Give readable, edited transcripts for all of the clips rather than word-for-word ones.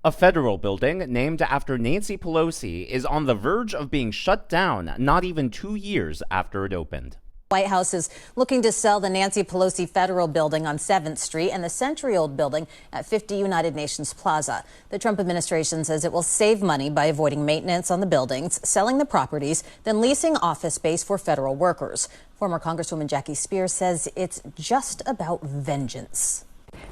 A federal building named after Nancy Pelosi is on the verge of being shut down not even 2 years after it opened. White House is looking to sell the Nancy Pelosi Federal Building on 7th Street and the century-old building at 50 United Nations Plaza. The Trump administration says it will save money by avoiding maintenance on the buildings, selling the properties, then leasing office space for federal workers. Former Congresswoman Jackie Spears says it's just about vengeance.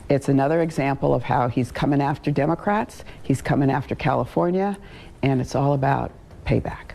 It's another example of how he's coming after Democrats, he's coming after California, and it's all about payback.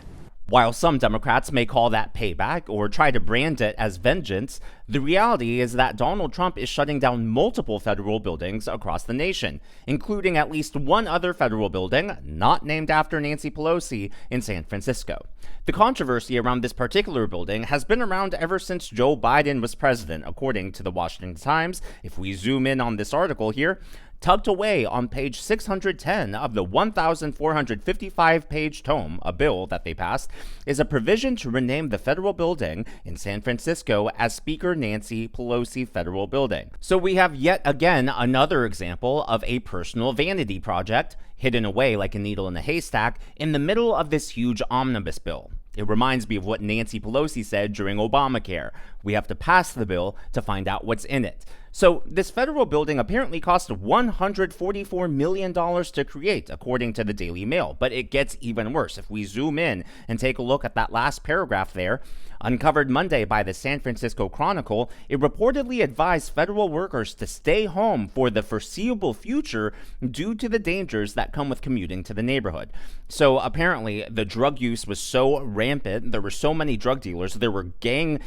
While some Democrats may call that payback or try to brand it as vengeance, the reality is that Donald Trump is shutting down multiple federal buildings across the nation, including at least one other federal building not named after Nancy Pelosi in San Francisco. The controversy around this particular building has been around ever since Joe Biden was president, according to the Washington Times. If we zoom in on this article here, tucked away on page 610 of the 1,455-page tome, a bill that they passed, is a provision to rename the federal building in San Francisco as Speaker Nancy Pelosi Federal Building. So we have yet again another example of a personal vanity project hidden away like a needle in a haystack in the middle of this huge omnibus bill. It reminds me of what Nancy Pelosi said during Obamacare. We have to pass the bill to find out what's in it. So this federal building apparently cost $144 million to create, according to the Daily Mail. But it gets even worse. If we zoom in and take a look at that last paragraph there, uncovered Monday by the San Francisco Chronicle, it reportedly advised federal workers to stay home for the foreseeable future due to the dangers that come with commuting to the neighborhood. So apparently the drug use was so rampant, there were so many drug dealers, there were gang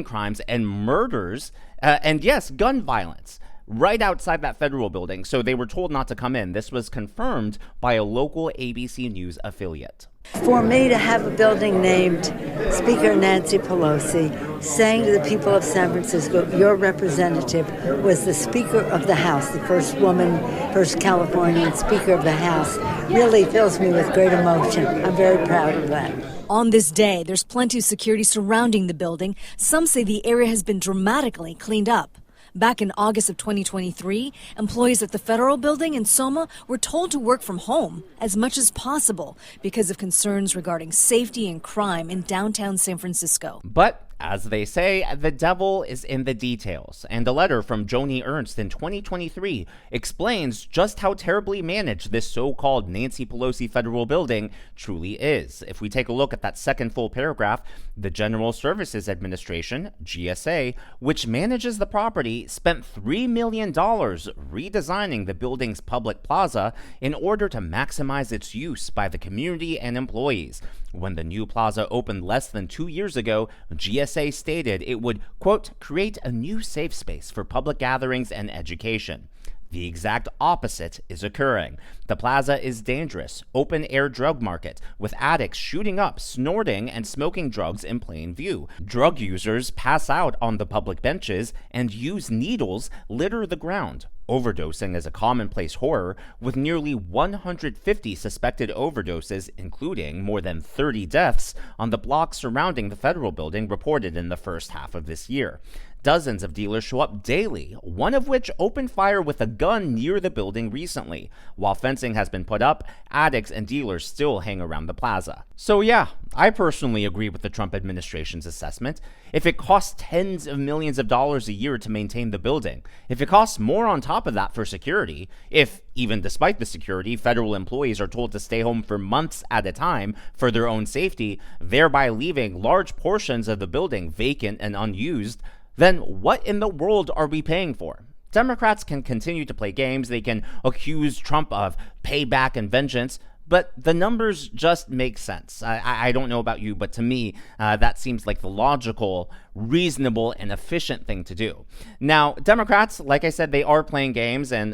crimes and murders, and yes, gun violence right outside that federal building. So they were told not to come in. This was confirmed by a local ABC News affiliate. For me to have a building named Speaker Nancy Pelosi, saying to the people of San Francisco, your representative was the Speaker of the House, the first woman, first Californian Speaker of the House, really fills me with great emotion. I'm very proud of that. On this day, there's plenty of security surrounding the building. Some say the area has been dramatically cleaned up. Back in August of 2023, employees at the federal building in Soma were told to work from home as much as possible because of concerns regarding safety and crime in downtown San Francisco. But as they say, the devil is in the details, and a letter from Joni Ernst in 2023 explains just how terribly managed this so-called Nancy Pelosi federal building truly is. If we take a look at that second full paragraph, the General Services Administration, GSA, which manages the property, spent $3 million redesigning the building's public plaza in order to maximize its use by the community and employees. When the new plaza opened less than 2 years ago, GSA stated it would, quote, create a new safe space for public gatherings and education. The exact opposite is occurring. The plaza is dangerous, open-air drug market, with addicts shooting up, snorting, and smoking drugs in plain view. Drug users pass out on the public benches and use needles litter the ground. Overdosing is a commonplace horror, with nearly 150 suspected overdoses, including more than 30 deaths, on the block surrounding the federal building reported in the first half of this year. Dozens of dealers show up daily, one of which opened fire with a gun near the building recently. While fencing has been put up, addicts and dealers still hang around the plaza. So yeah, I personally agree with the Trump administration's assessment. If it costs tens of millions of dollars a year to maintain the building, if it costs more on top of that for security, if, even despite the security, federal employees are told to stay home for months at a time for their own safety, thereby leaving large portions of the building vacant and unused, then what in the world are we paying for? Democrats can continue to play games, they can accuse Trump of payback and vengeance, but the numbers just make sense. I don't know about you, but to me, that seems like the logical, reasonable, and efficient thing to do. Now, Democrats, like I said, they are playing games, and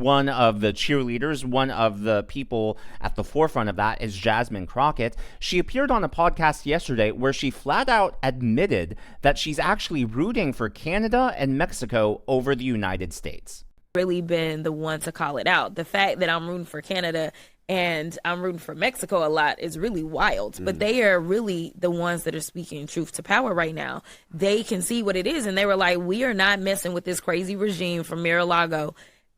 one of the cheerleaders, one of the people at the forefront of that is Jasmine Crockett. She appeared on a podcast yesterday where she flat out admitted that she's actually rooting for Canada and Mexico over the United States. Really been the one to call it out. The fact that I'm rooting for Canada and I'm rooting for Mexico a lot is really wild. But they are really the ones that are speaking truth to power right now. They can see what it is, and they were like, we are not messing with this crazy regime from Mar-a-Lago,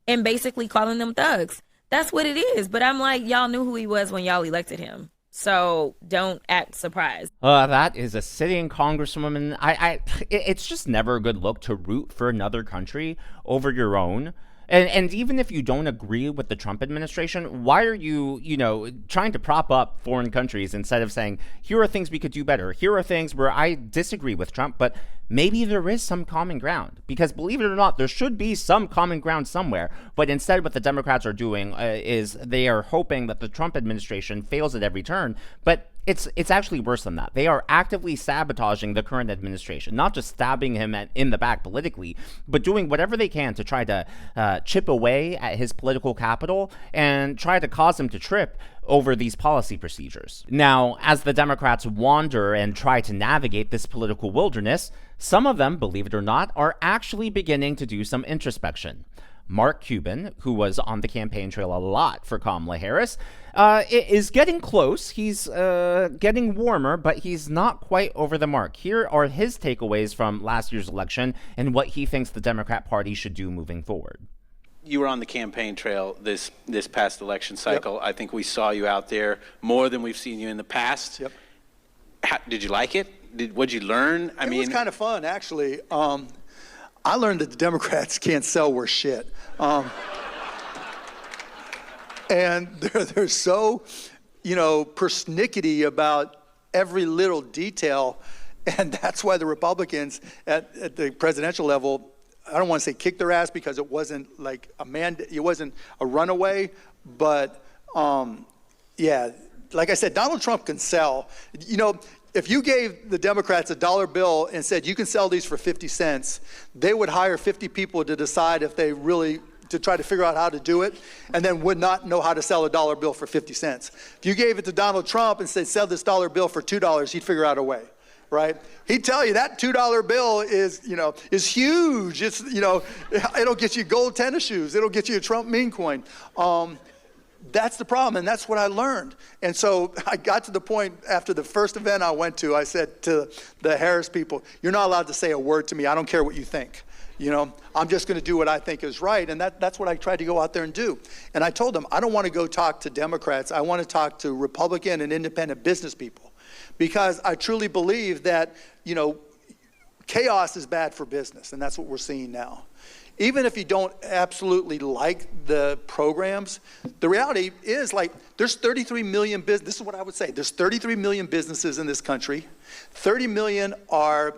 and basically calling them thugs. That's what it is. But I'm like, y'all knew who he was when y'all elected him. So don't act surprised. That is a sitting congresswoman. It's just never a good look to root for another country over your own. And even if you don't agree with the Trump administration, why are you, trying to prop up foreign countries instead of saying, here are things we could do better. Here are things where I disagree with Trump, but maybe there is some common ground. Because believe it or not, there should be some common ground somewhere. But instead, what the Democrats are doing is they are hoping that the Trump administration fails at every turn. But it's actually worse than that. They are actively sabotaging the current administration, not just stabbing him in the back politically, but doing whatever they can to try to chip away at his political capital and try to cause him to trip over these policy procedures. Now, as the Democrats wander and try to navigate this political wilderness, some of them, believe it or not, are actually beginning to do some introspection. Mark Cuban, who was on the campaign trail a lot for Kamala Harris, is getting close. He's getting warmer, but he's not quite over the mark. Here are his takeaways from last year's election and what he thinks the Democrat Party should do moving forward. You were on the campaign trail this past election cycle. Yep. I think we saw you out there more than we've seen you in the past. Yep. Did you like it? What'd you learn? It was kind of fun, actually. I learned that the Democrats can't sell worth shit. And they're so, persnickety about every little detail. And that's why the Republicans at the presidential level, I don't want to say kicked their ass because it wasn't like it wasn't a runaway. But, yeah, like I said, Donald Trump can sell. If you gave the Democrats a dollar bill and said you can sell these for 50 cents, they would hire 50 people to decide if they really, to try to figure out how to do it, and then would not know how to sell a dollar bill for 50 cents. If you gave it to Donald Trump and said sell this dollar bill for $2, he'd figure out a way, right? He'd tell you that $2 bill is huge. It's, it'll get you gold tennis shoes. It'll get you a Trump meme coin. That's the problem, and that's what I learned. And so I got to the point after the first event I went to, I said to the Harris people, you're not allowed to say a word to me. I don't care what you think. I'm just going to do what I think is right, and that's what I tried to go out there and do. And I told them, I don't want to go talk to Democrats. I want to talk to Republican and independent business people, because I truly believe that, chaos is bad for business, and that's what we're seeing now. Even if you don't absolutely like the programs, the reality is, there's 33 million this is what I would say. There's 33 million businesses in this country. 30 million are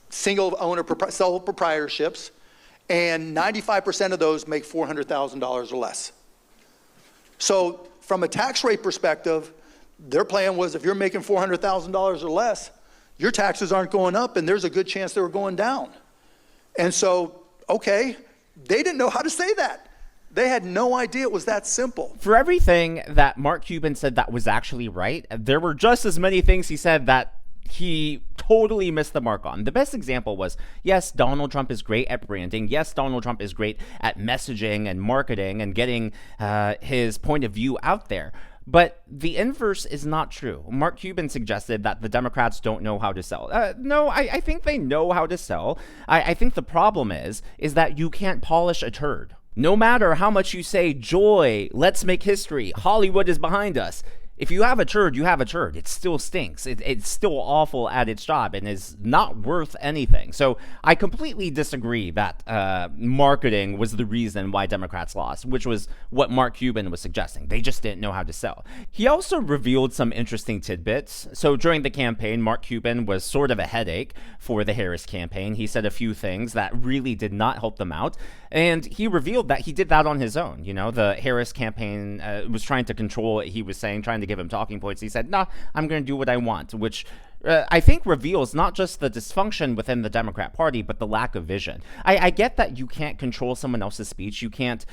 single owner sole proprietorships, and 95% of those make $400,000 or less. So from a tax rate perspective, their plan was if you're making $400,000 or less, your taxes aren't going up, and there's a good chance they were going down. And so, okay, they didn't know how to say that. They had no idea it was that simple. For everything that Mark Cuban said that was actually right, there were just as many things he said that he totally missed the mark on. The best example was, yes, Donald Trump is great at branding. Yes, Donald Trump is great at messaging and marketing and getting his point of view out there. But the inverse is not true. Mark Cuban suggested that the Democrats don't know how to sell. No, I think they know how to sell. I think the problem is that you can't polish a turd. No matter how much you say, joy, let's make history, Hollywood is behind us. If you have a turd, you have a turd. It still stinks. It's still awful at its job and is not worth anything. So I completely disagree that marketing was the reason why Democrats lost, which was what Mark Cuban was suggesting. They just didn't know how to sell. He also revealed some interesting tidbits. So during the campaign, Mark Cuban was sort of a headache for the Harris campaign. He said a few things that really did not help them out. And he revealed that he did that on his own. The Harris campaign was trying to control what he was saying, trying to give him talking points. He said, I'm going to do what I want, which I think reveals not just the dysfunction within the Democrat Party, but the lack of vision. I get that you can't control someone else's speech. You can't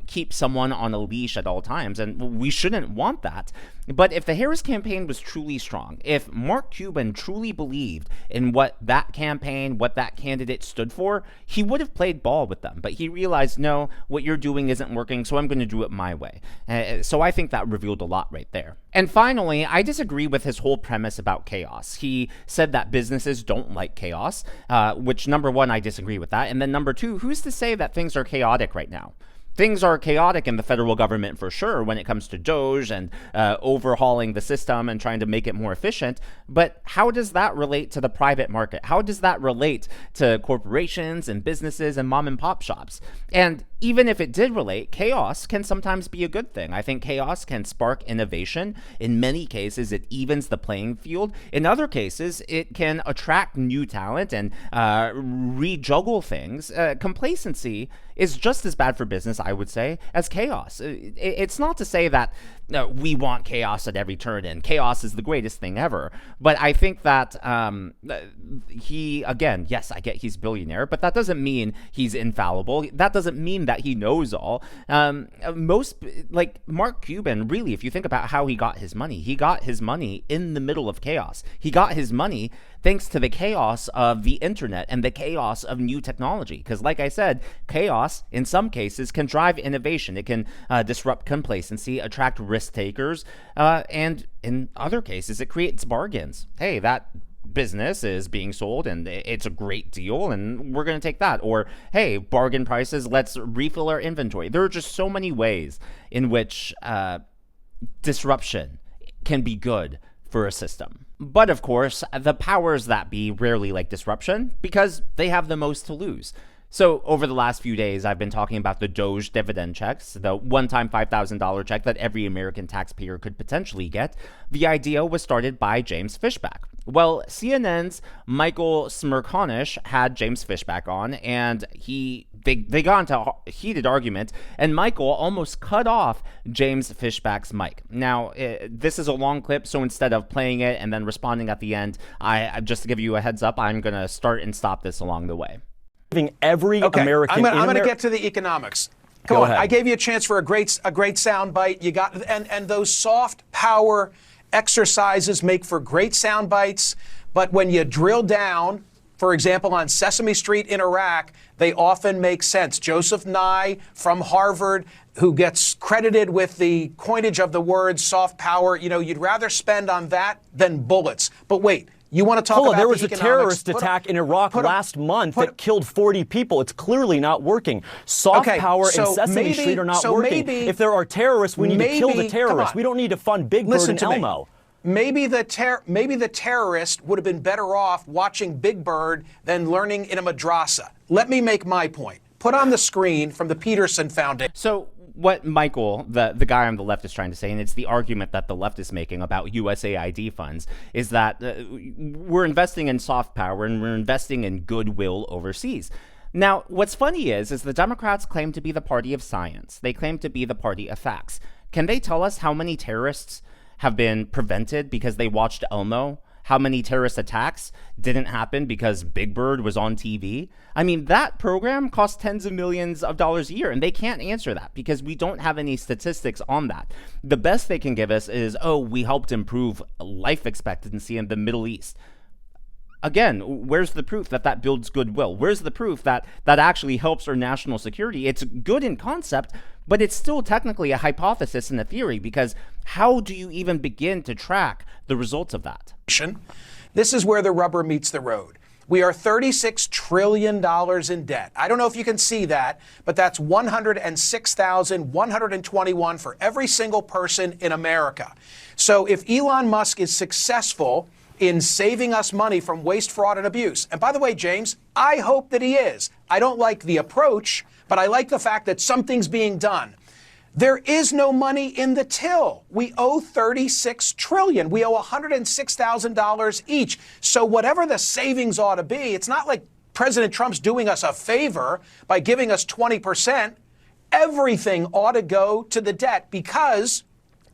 keep someone on a leash at all times, and we shouldn't want that. But if the Harris campaign was truly strong, if Mark Cuban truly believed in what that campaign, what that candidate stood for, he would have played ball with them. But he realized, no, what you're doing isn't working, so I'm going to do it my way. So I think that revealed a lot right there. And finally, I disagree with his whole premise about chaos. He said that businesses don't like chaos, which, number one, I disagree with that. And then number two, who's to say that things are chaotic right now? things are chaotic in the federal government for sure when it comes to DOGE and overhauling the system and trying to make it more efficient. But how does that relate to the private market? How does that relate to corporations and businesses and mom and pop shops? And even if it did relate, chaos can sometimes be a good thing. I think chaos can spark innovation. In many cases, it evens the playing field. In other cases, it can attract new talent and rejuggle things. Complacency is just as bad for business, I would say, as chaos. It's not to say that we want chaos at every turn and chaos is the greatest thing ever. But I think that he, again, yes, I get he's a billionaire, but that doesn't mean he's infallible. That doesn't mean that he knows all. Like Mark Cuban, really, if you think about how he got his money in the middle of chaos. He got his money thanks to the chaos of the internet and the chaos of new technology. Because like I said, chaos in some cases can drive innovation. It can disrupt complacency, attract risk takers, and in other cases, it creates bargains. Hey, that business is being sold and it's a great deal and we're going to take that. Or, hey, bargain prices, let's refill our inventory. There are just so many ways in which disruption can be good for a system. But of course, the powers that be rarely like disruption because they have the most to lose. So over the last few days, I've been talking about the DOGE dividend checks, the one-time $5,000 check that every American taxpayer could potentially get. The idea was started by James Fishback. Well, CNN's Michael Smerconish had James Fishback on, and they got into a heated argument, and Michael almost cut off James Fishback's mic. Now, this is a long clip, so instead of playing it and then responding at the end, I just to give you a heads up, I'm going to start and stop this along the way. Every American. I'm going to get to the economics. Come on, I gave you a chance for a great sound bite. You got and those soft power exercises make for great sound bites. But when you drill down, for example, on Sesame Street in Iraq, they often make sense. Joseph Nye from Harvard, who gets credited with the coinage of the word soft power, you'd rather spend on that than bullets. But wait. You want to talk about there was a terrorist attack in Iraq last month that killed 40 people. It's clearly not working. Soft power and Sesame Street are not working. If there are terrorists, we need to kill the terrorists. We don't need to fund Big Bird and Elmo. Maybe the terrorist would have been better off watching Big Bird than learning in a madrasa. Let me make my point. Put on the screen from the Peterson Foundation. So what Michael, the guy on the left, is trying to say, and it's the argument that the left is making about USAID funds, is that we're investing in soft power and we're investing in goodwill overseas. Now, what's funny is the Democrats claim to be the party of science. They claim to be the party of facts. Can they tell us how many terrorists have been prevented because they watched Elmo? How many terrorist attacks didn't happen because Big Bird was on TV? I mean, that program costs tens of millions of dollars a year, and they can't answer that because we don't have any statistics on that. The best they can give us is, we helped improve life expectancy in the Middle East. Again, where's the proof that builds goodwill? Where's the proof that actually helps our national security? It's good in concept, but it's still technically a hypothesis and a theory because how do you even begin to track the results of that? This is where the rubber meets the road. We are $36 trillion in debt. I don't know if you can see that, but that's $106,121 for every single person in America. So if Elon Musk is successful in saving us money from waste, fraud, and abuse, and by the way, James, I hope that he is. I don't like the approach, but I like the fact that something's being done. There is no money in the till. We owe $36 trillion. We owe $106,000 each. So whatever the savings ought to be, it's not like President Trump's doing us a favor by giving us 20%. Everything ought to go to the debt because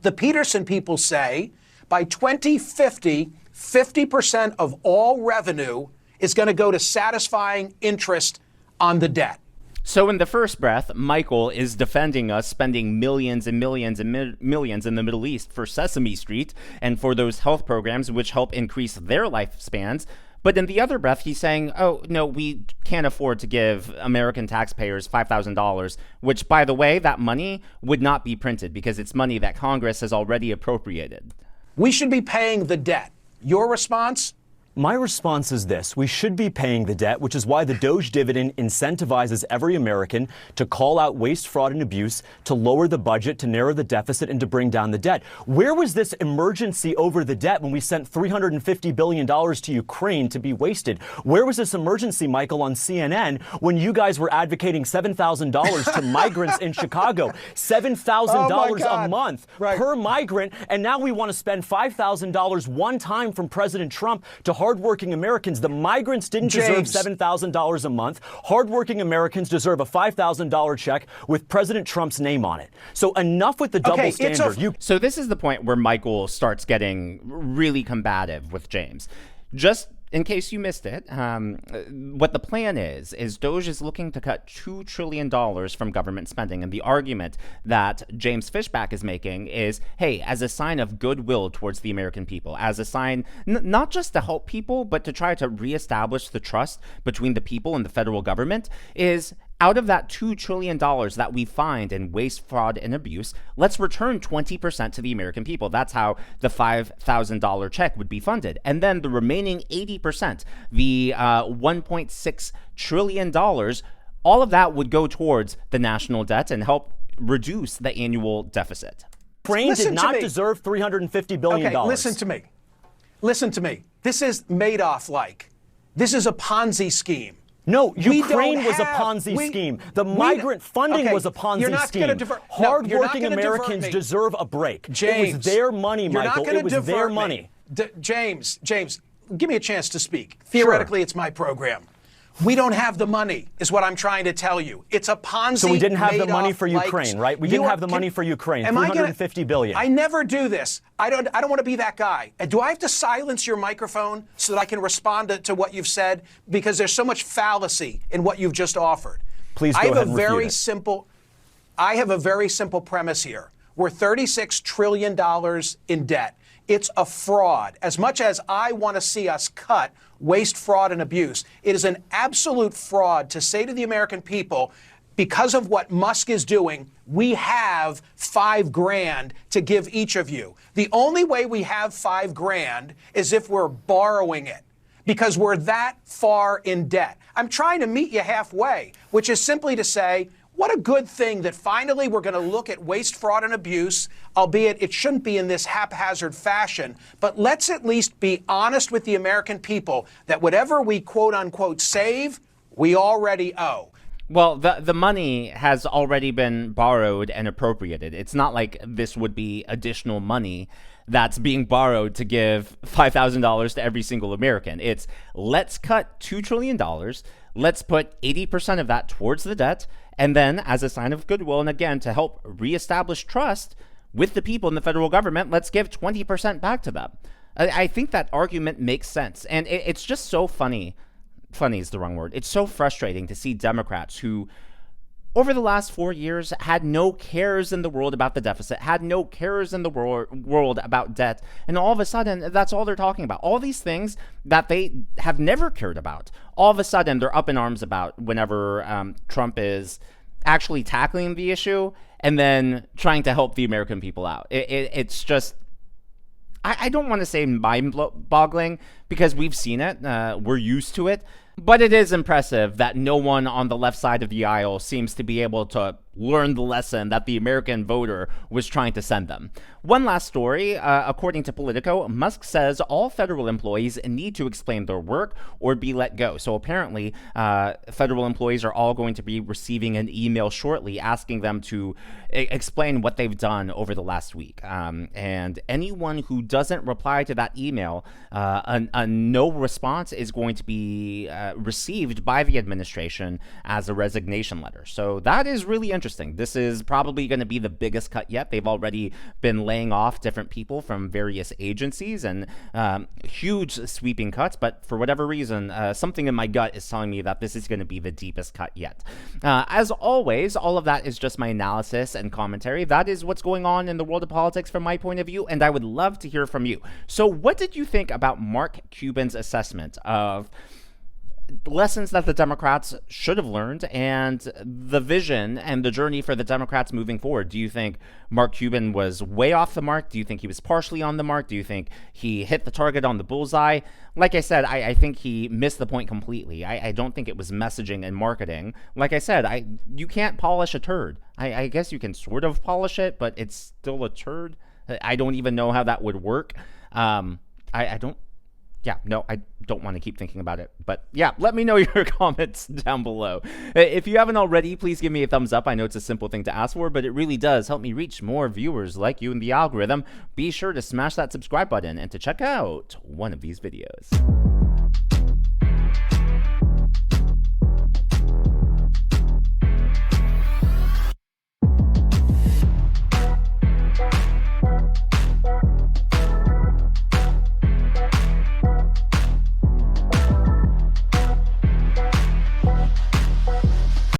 the Peterson people say by 2050, 50% of all revenue is going to go to satisfying interest on the debt. So in the first breath, Michael is defending us spending millions and millions and millions in the Middle East for Sesame Street and for those health programs which help increase their lifespans. But in the other breath, he's saying, no, we can't afford to give American taxpayers $5,000, which, by the way, that money would not be printed because it's money that Congress has already appropriated. We should be paying the debt. Your response? My response is this. We should be paying the debt, which is why the Doge dividend incentivizes every American to call out waste, fraud, and abuse, to lower the budget, to narrow the deficit, and to bring down the debt. Where was this emergency over the debt when we sent $350 billion to Ukraine to be wasted? Where was this emergency, Michael, on CNN when you guys were advocating $7,000 to migrants in Chicago? $7,000 a month per migrant, and now we want to spend $5,000 one time from President Trump to hardworking Americans. The migrants didn't deserve $7,000 a month. Hardworking Americans deserve a $5,000 check with President Trump's name on it. So enough with the double standard. So this is the point where Michael starts getting really combative with James. Just in case you missed it, what the plan is Doge is looking to cut $2 trillion from government spending. And the argument that James Fishback is making is, hey, as a sign of goodwill towards the American people, as a sign not just to help people, but to try to reestablish the trust between the people and the federal government, is out of that $2 trillion that we find in waste, fraud, and abuse, let's return 20% to the American people. That's how the $5,000 check would be funded. And then the remaining 80%, the $1.6 trillion, all of that would go towards the national debt and help reduce the annual deficit. Ukraine did not deserve $350 billion. Okay, listen to me. Listen to me. This is Madoff-like. This is a Ponzi scheme. No, Ukraine was a Ponzi scheme. The migrant funding was a Ponzi scheme. Hardworking Americans deserve a break. James, it was their money, Michael. It was their money. James, give me a chance to speak. Theoretically, it's my program. We don't have the money, is what I'm trying to tell you. It's a Ponzi. So we didn't have the money for Ukraine, right? We didn't have the money for Ukraine. $350 billion. I never do this. I don't want to be that guy. Do I have to silence your microphone so that I can respond to what you've said? Because there's so much fallacy in what you've just offered. Please go ahead and refute it. I have a very simple premise here. We're $36 trillion in debt. It's a fraud. As much as I want to see us cut waste, fraud, and abuse, it is an absolute fraud to say to the American people, because of what Musk is doing, we have $5,000 to give each of you. The only way we have $5,000 is if we're borrowing it, because we're that far in debt. I'm trying to meet you halfway, which is simply to say, what a good thing that finally we're going to look at waste, fraud, and abuse, albeit it shouldn't be in this haphazard fashion. But let's at least be honest with the American people that whatever we quote unquote save, we already owe. Well, the money has already been borrowed and appropriated. It's not like this would be additional money that's being borrowed to give $5,000 to every single American. It's let's cut $2 trillion. Let's put 80% of that towards the debt. And then, as a sign of goodwill, and again, to help reestablish trust with the people in the federal government, let's give 20% back to them. I think that argument makes sense. And it's just so funny. Funny is the wrong word. It's so frustrating to see Democrats who, over the last 4 years, had no cares in the world about the deficit, had no cares in the world about debt, and all of a sudden, that's all they're talking about. All these things that they have never cared about, all of a sudden, they're up in arms about whenever Trump is actually tackling the issue and then trying to help the American people out. It's just, I don't want to say mind-boggling, because we've seen it, we're used to it. But it is impressive that no one on the left side of the aisle seems to be able to learn the lesson that the American voter was trying to send them. One last story. According to Politico, Musk says all federal employees need to explain their work or be let go. So apparently, federal employees are all going to be receiving an email shortly asking them to explain what they've done over the last week. And anyone who doesn't reply to that email, a no response is going to be received by the administration as a resignation letter. So that is really interesting. This is probably going to be the biggest cut yet. They've already been laying off different people from various agencies and huge sweeping cuts. But for whatever reason, something in my gut is telling me that this is going to be the deepest cut yet. As always, all of that is just my analysis and commentary. That is what's going on in the world of politics from my point of view, and I would love to hear from you. So what did you think about Mark Cuban's assessment of lessons that the Democrats should have learned and the vision and the journey for the Democrats moving forward. Do you think Mark Cuban was way off the mark? Do you think he was partially on the mark? Do you think he hit the target on the bullseye? Like I said, I think he missed the point completely. I don't think it was messaging and marketing. Like I said, you can't polish a turd. I guess you can sort of polish it, but it's still a turd. I don't even know how that would work. I don't want to keep thinking about it. But yeah, let me know your comments down below. If you haven't already, please give me a thumbs up. I know it's a simple thing to ask for, but it really does help me reach more viewers like you in the algorithm. Be sure to smash that subscribe button and to check out one of these videos.